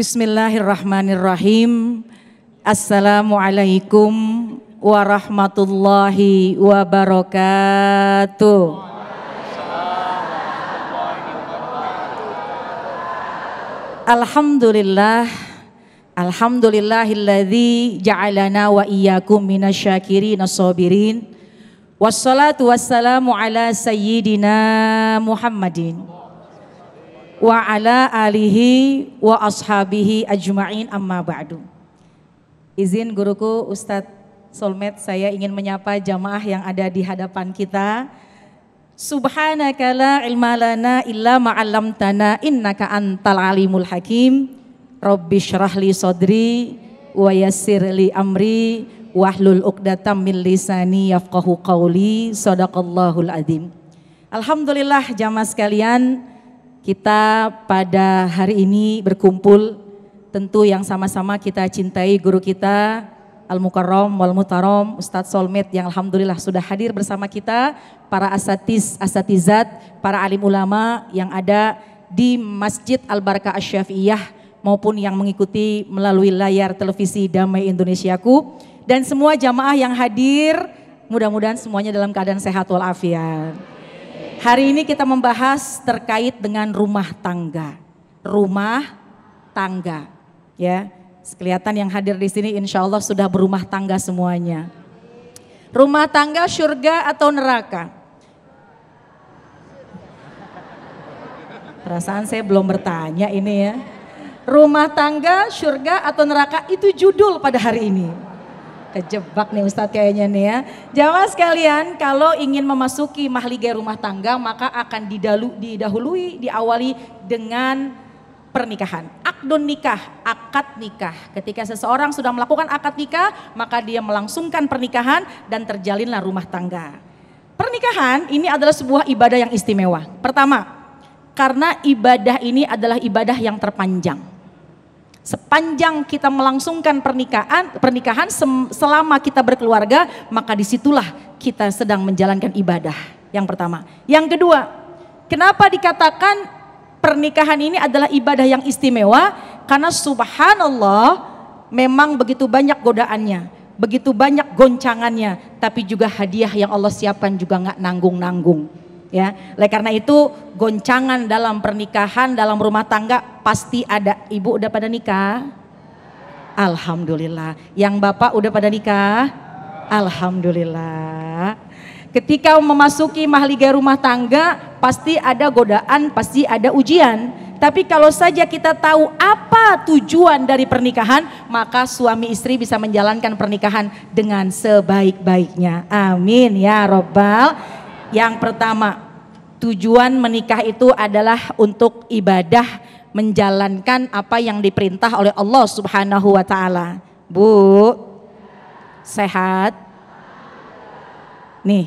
Bismillahirrahmanirrahim. Assalamualaikum warahmatullahi wabarakatuh. Alhamdulillah. Alhamdulillahilladzi ja'alana wa iyyakum minasyakirin as-sabirin. Wassalatu wassalamu ala sayyidina Muhammadin wa ala alihi wa ashabihi ajma'in, amma ba'du. Izin guruku Ustadz Solmed, saya ingin menyapa jamaah yang ada di hadapan kita. Subhanaka la ilma lana illa ma'allamtana innaka antal alimul hakim. Rabbi syrah li sadri wa yassir li amri wahlul uqdatam min lisani yafqahu qawli. Shadaqallahul adzim. Alhamdulillah jamaah sekalian, kita pada hari ini berkumpul tentu yang sama-sama kita cintai guru kita Al-Mukarram wal Mutaram Ustadz Solmed yang alhamdulillah sudah hadir bersama kita, para asatizat, para alim ulama yang ada di Masjid Al-Barakah Asy-Syafi'iyah maupun yang mengikuti melalui layar televisi Damai Indonesiaku, dan semua jamaah yang hadir, mudah-mudahan semuanya dalam keadaan sehat walafiat. Hari ini kita membahas terkait dengan rumah tangga. Rumah tangga, ya. Kelihatan yang hadir di sini insya Allah sudah berumah tangga semuanya. Rumah tangga surga atau neraka? Perasaan saya belum bertanya ini ya. Rumah tangga surga atau neraka, itu judul pada hari ini. Kejebak nih Ustadz kayaknya nih ya. Jamaah sekalian, kalau ingin memasuki mahligai rumah tangga maka akan diawali dengan pernikahan. Akdun nikah, akad nikah. Ketika seseorang sudah melakukan akad nikah, maka dia melangsungkan pernikahan dan terjalinlah rumah tangga. Pernikahan ini adalah sebuah ibadah yang istimewa. Pertama, karena ibadah ini adalah ibadah yang terpanjang. Sepanjang kita melangsungkan pernikahan selama kita berkeluarga, maka disitulah kita sedang menjalankan ibadah. Yang pertama. Yang kedua, kenapa dikatakan pernikahan ini adalah ibadah yang istimewa? Karena subhanallah memang begitu banyak godaannya, begitu banyak goncangannya, tapi juga hadiah yang Allah siapkan juga nggak nanggung-nanggung. Ya, oleh karena itu goncangan dalam pernikahan, dalam rumah tangga pasti ada. Ibu udah pada nikah? Alhamdulillah. Yang bapak udah pada nikah? Alhamdulillah. Ketika memasuki mahligai rumah tangga pasti ada godaan, pasti ada ujian. Tapi kalau saja kita tahu apa tujuan dari pernikahan, maka suami istri bisa menjalankan pernikahan dengan sebaik-baiknya. Amin ya Rabbal. Yang pertama, tujuan menikah itu adalah untuk ibadah, menjalankan apa yang diperintah oleh Allah Subhanahu wa taala. Bu, sehat? Nih,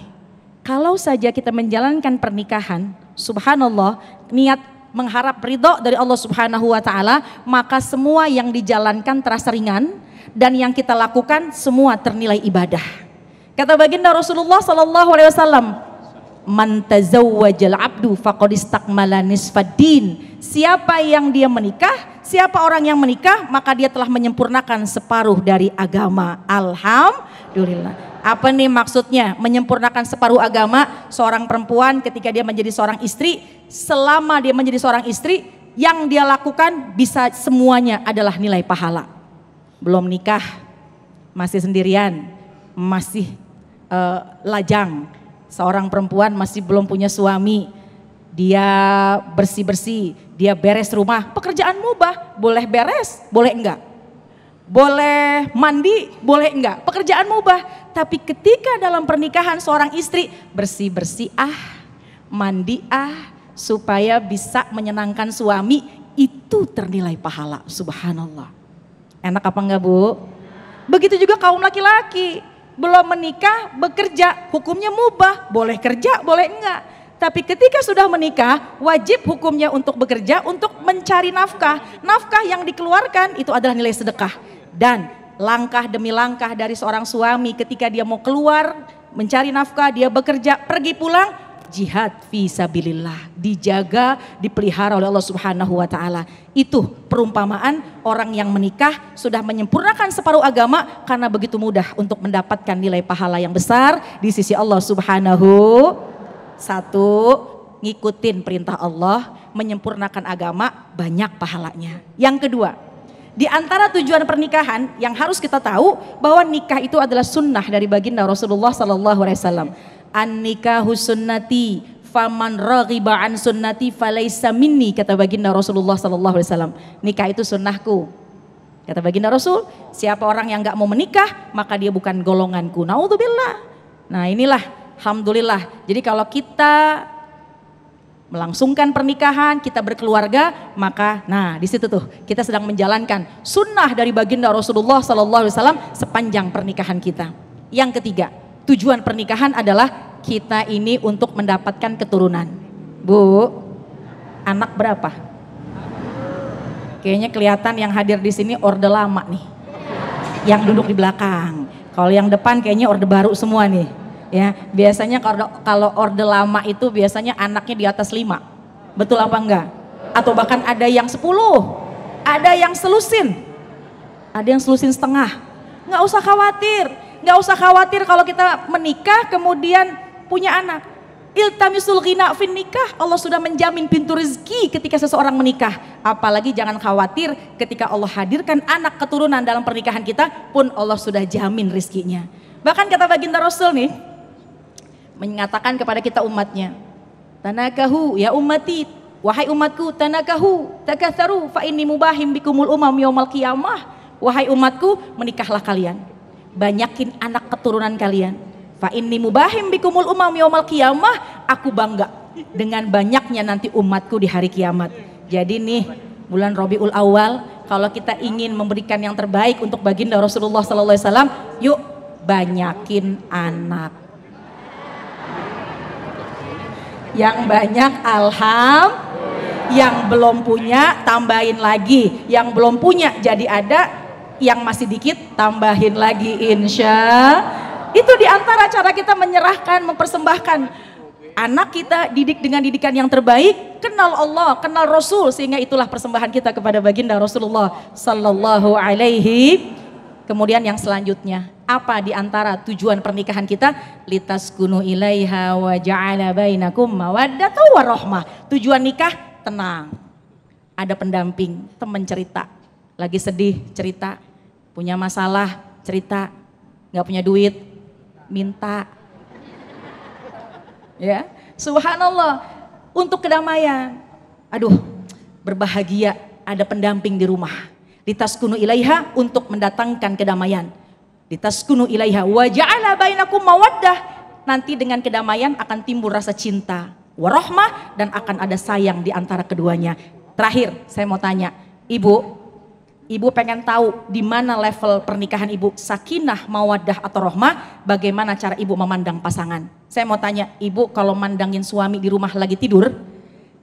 kalau saja kita menjalankan pernikahan, subhanallah, niat mengharap ridho dari Allah Subhanahu wa taala, maka semua yang dijalankan terasa ringan dan yang kita lakukan semua ternilai ibadah. Kata baginda Rasulullah sallallahu alaihi wasallam, man tazawwajal abdu faqad istakmala nisfaddin. Siapa yang dia menikah, siapa orang yang menikah, maka dia telah menyempurnakan separuh dari agama. Alhamdulillah. Apa nih maksudnya menyempurnakan separuh agama? Seorang perempuan ketika dia menjadi seorang istri, selama dia menjadi seorang istri, yang dia lakukan bisa semuanya adalah nilai pahala. Belum nikah, masih sendirian, masih lajang. Seorang perempuan masih belum punya suami, dia bersih-bersih, dia beres rumah, pekerjaan mubah, boleh beres, boleh enggak? Boleh mandi, boleh enggak? Pekerjaan mubah. Tapi ketika dalam pernikahan seorang istri, bersih-bersih mandi supaya bisa menyenangkan suami, itu ternilai pahala, subhanallah. Enak apa enggak Bu? Begitu juga kaum laki-laki. Belum menikah, bekerja, hukumnya mubah, boleh kerja, boleh enggak. Tapi ketika sudah menikah, wajib hukumnya untuk bekerja, untuk mencari nafkah. Nafkah yang dikeluarkan itu adalah nilai sedekah. Dan langkah demi langkah dari seorang suami ketika dia mau keluar, mencari nafkah, dia bekerja, pergi pulang, jihad fi sabilillah, dijaga, dipelihara oleh Allah Subhanahu wa taala. Itu perumpamaan orang yang menikah sudah menyempurnakan separuh agama karena begitu mudah untuk mendapatkan nilai pahala yang besar di sisi Allah Subhanahu. Satu, ngikutin perintah Allah, menyempurnakan agama, banyak pahalanya. Yang kedua, di antara tujuan pernikahan yang harus kita tahu bahwa nikah itu adalah sunnah dari baginda Rasulullah sallallahu alaihi wasallam. An-nikahu sunnati faman raghiba an sunnati falaisa minni, kata baginda Rasulullah sallallahu alaihi wasallam. Nikah itu sunnahku. Kata baginda Rasul, siapa orang yang enggak mau menikah, maka dia bukan golonganku. Naudzubillah. Nah, inilah alhamdulillah. Jadi kalau kita melangsungkan pernikahan, kita berkeluarga, maka nah di situ tuh kita sedang menjalankan sunnah dari baginda Rasulullah sallallahu alaihi wasallam sepanjang pernikahan kita. Yang ketiga, tujuan pernikahan adalah kita ini untuk mendapatkan keturunan. Bu, anak berapa? Kayaknya kelihatan yang hadir di sini orde lama nih. Yang duduk di belakang. Kalau yang depan kayaknya orde baru semua nih. Ya, biasanya kalau orde lama itu biasanya anaknya di atas 5. Betul apa enggak? Atau bahkan ada yang 10. Ada yang selusin. Ada yang selusin setengah. Nggak usah khawatir. Nggak usah khawatir kalau kita menikah kemudian punya anak. Iltamisul ghina fin nikah, Allah sudah menjamin pintu rezeki ketika seseorang menikah. Apalagi jangan khawatir ketika Allah hadirkan anak keturunan dalam pernikahan kita pun Allah sudah jamin rezekinya. Bahkan kata baginda Rasul nih mengatakan kepada kita umatnya, tanakahu ya ummati, wahai umatku, tanakahu takatsaru fa inni mubahim bikumul umam yaumal qiyamah. Wahai umatku, menikahlah kalian, banyakin anak keturunan kalian. Fa inni mubahim bikumul umam yaumal qiyamah, aku bangga dengan banyaknya nanti umatku di hari kiamat. Jadi nih bulan Rabiul Awal, kalau kita ingin memberikan yang terbaik untuk baginda Rasulullah sallallahu alaihi wasallam, yuk banyakin anak. Yang banyak yang belum punya tambahin lagi, yang belum punya jadi ada, yang masih dikit tambahin lagi insya. Itu diantara cara kita menyerahkan, mempersembahkan anak kita, didik dengan didikan yang terbaik, kenal Allah, kenal Rasul, sehingga itulah persembahan kita kepada baginda Rasulullah sallallahu alaihi. Kemudian yang selanjutnya, apa diantara tujuan pernikahan kita? Litaskunu ilaiha wa ja'ala bainakum mawaddatan warahmah. Tujuan nikah tenang, ada pendamping, teman cerita, lagi sedih cerita, punya masalah cerita, nggak punya duit minta, ya subhanallah, untuk kedamaian. Aduh, berbahagia ada pendamping di rumah. Litaskunu ilaiha, untuk mendatangkan kedamaian. Litaskunu ilaiha wa ja'ala bainakum mawaddah, nanti dengan kedamaian akan timbul rasa cinta, warahmah, dan akan ada sayang di antara keduanya. Terakhir saya mau tanya, Ibu pengen tahu di mana level pernikahan ibu, sakinah, mawaddah atau rahmah, bagaimana cara ibu memandang pasangan? Saya mau tanya, ibu kalau mandangin suami di rumah lagi tidur,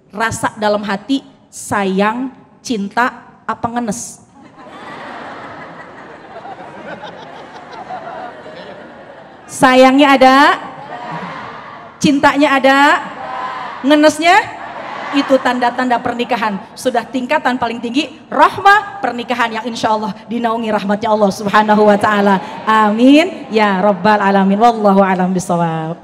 rasa dalam hati sayang, cinta, apa ngenes? Sayangnya ada, cintanya ada, ngenesnya? Itu tanda-tanda pernikahan. Sudah tingkatan paling tinggi, rahmah, pernikahan yang insya Allah dinaungi rahmatnya Allah subhanahu wa ta'ala. Amin ya rabbal alamin. Wallahu alam bisawab.